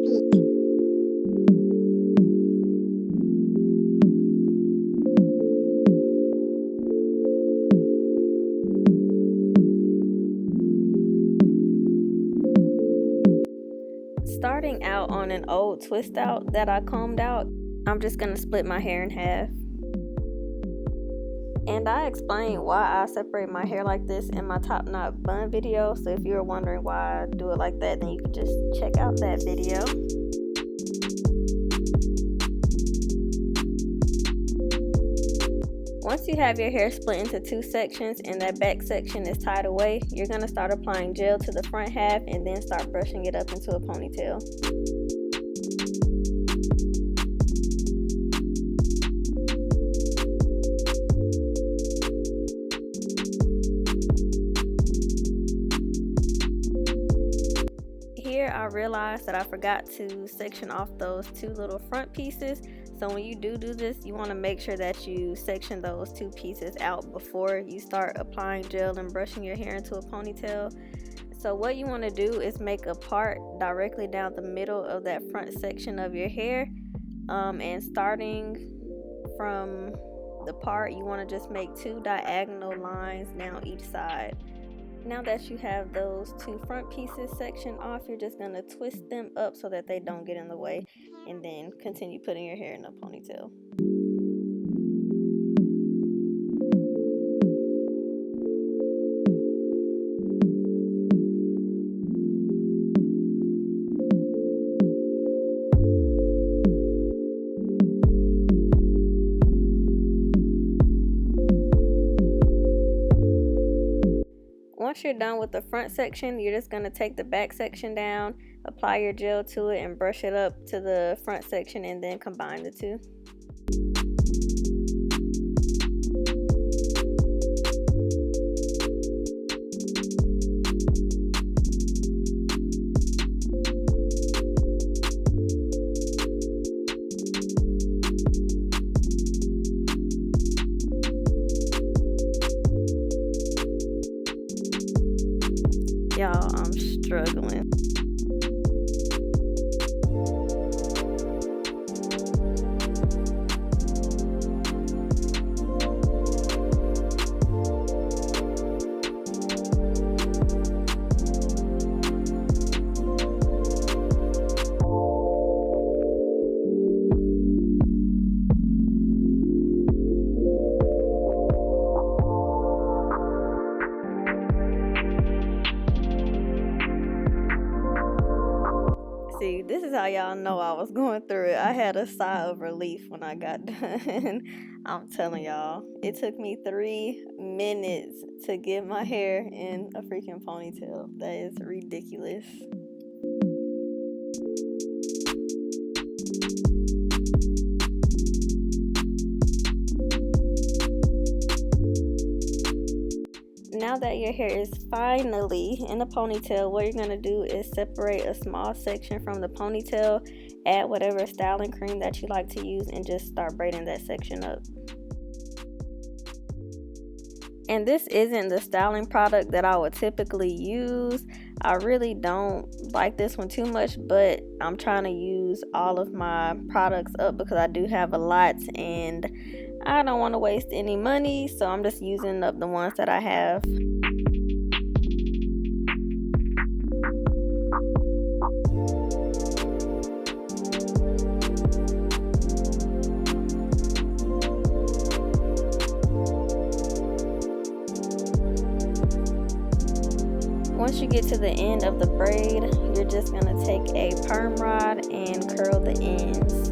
beat. Starting out on an old twist out that I combed out, I'm just going to split my hair in half. And I explained why I separate my hair like this in my top knot bun video, so if you're wondering why I do it like that, then you can just check out that video. Once you have your hair split into two sections and that back section is tied away, you're going to start applying gel to the front half and then start brushing it up into a ponytail. Here I realized that I forgot to section off those two little front pieces, so when you do this, you want to make sure that you section those two pieces out before you start applying gel and brushing your hair into a ponytail. So what you want to do is make a part directly down the middle of that front section of your hair, and starting from the part, you want to just make two diagonal lines down each side. Now that you have those two front pieces sectioned off, you're just going to twist them up so that they don't get in the way, and then continue putting your hair in a ponytail. Once you're done with the front section, you're just going to take the back section down, apply your gel to it, and brush it up to the front section, and then combine the two. Y'all, I'm struggling. See, this is how y'all know I was going through it. I had a sigh of relief when I got done. I'm telling y'all, it took me 3 minutes to get my hair in a freaking ponytail. That is ridiculous. Now that your hair is finally in a ponytail, what you're going to do is separate a small section from the ponytail, add whatever styling cream that you like to use, and just start braiding that section up. And this isn't the styling product that I would typically use. I really don't like this one too much, but I'm trying to use all of my products up because I do have a lot and I don't want to waste any money, so I'm just using up the ones that I have. Once you get to the end of the braid, you're just going to take a perm rod and curl the ends.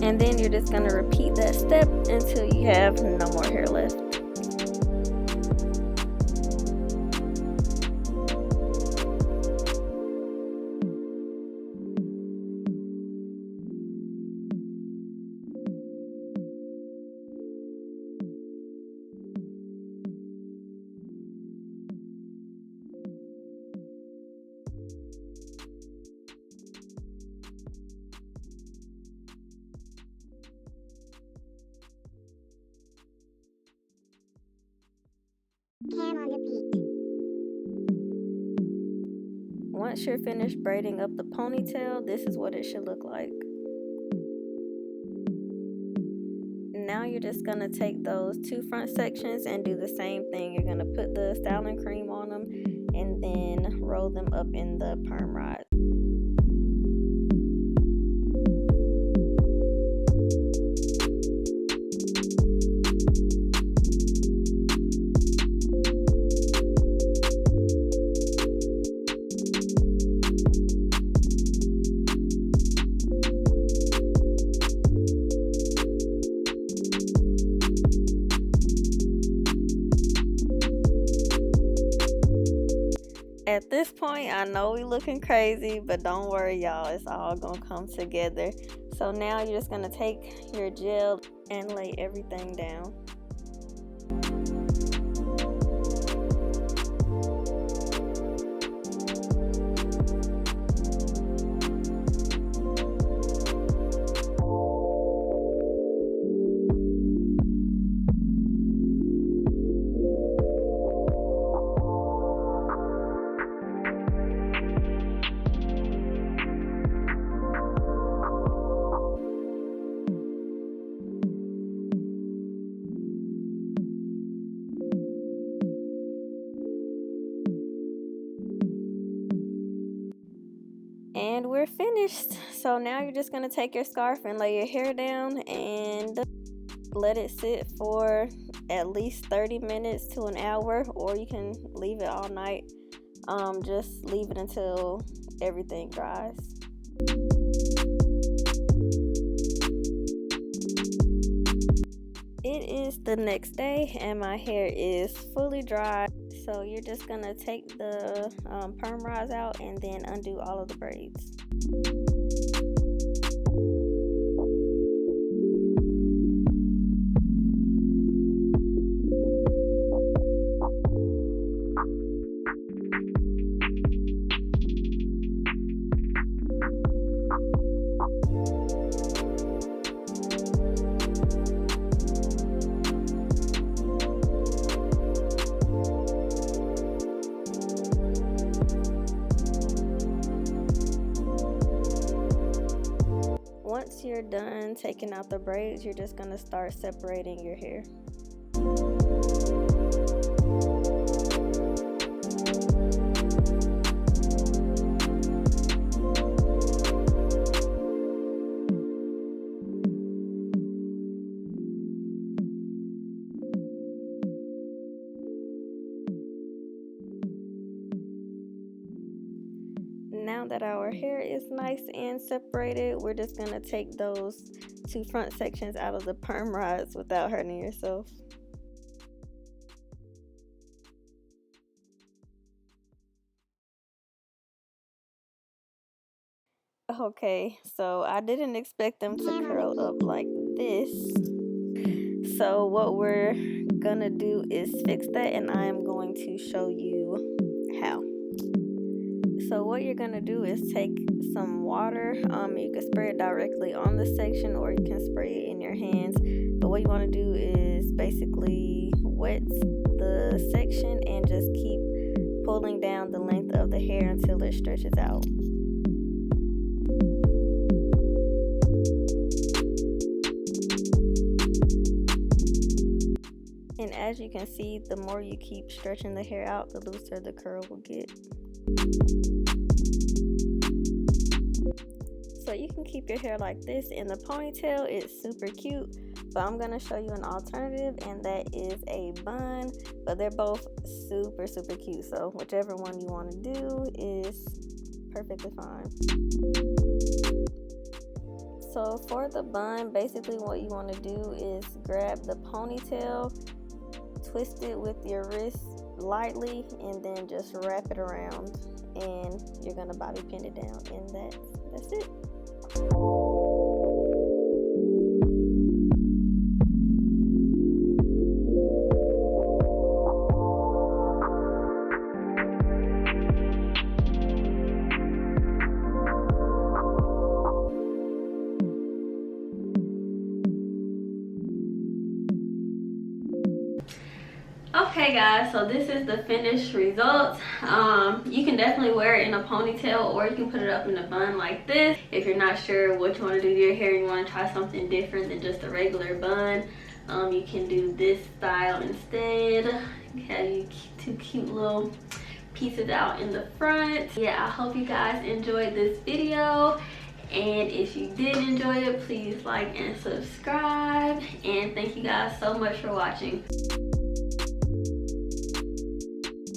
And then you're just going to repeat that step until you have no more hair left. once you're finished braiding up the ponytail, this is what it should look like. Now you're just gonna take those two front sections and do the same thing. You're gonna put the styling cream on them and then roll them up in the perm rod. At this point, I know we looking crazy, but don't worry, y'all. It's all gonna come together. So now you're just gonna take your gel and lay everything down. And we're finished. So now you're just gonna take your scarf and lay your hair down and let it sit for at least 30 minutes to an hour, or you can leave it all night. Just leave it until everything dries. It is the next day and my hair is fully dry. So you're just gonna take the perm rods out and then undo all of the braids. Once you're done taking out the braids, you're just gonna start separating your hair. Now that our hair is nice and separated, we're just gonna take those two front sections out of the perm rods without hurting yourself. Okay, so I didn't expect them to curl up like this. So what we're gonna do is fix that, and I am going to show you how. So what you're gonna do is take some water. You can spray it directly on the section, or you can spray it in your hands. But what you want to do is basically wet the section and just keep pulling down the length of the hair until it stretches out. And as you can see, the more you keep stretching the hair out, the looser the curl will get. So you can keep your hair like this in the ponytail. It's super cute, but I'm gonna show you an alternative, and that is a bun. But they're both super cute, so whichever one you want to do is perfectly fine. So for the bun, basically what you want to do is grab the ponytail, twist it with your wrist lightly, and then just wrap it around, and you're gonna bobby pin it down, and that's it. Okay guys, so this is the finished result. You can definitely wear it in a ponytail, or you can put it up in a bun like this. If you're not sure what you want to do to your hair, you want to try something different than just a regular bun, you can do this style instead. Have you two cute little pieces out in the front. Yeah, I hope you guys enjoyed this video, and if you did enjoy it, please like and subscribe, and thank you guys so much for watching.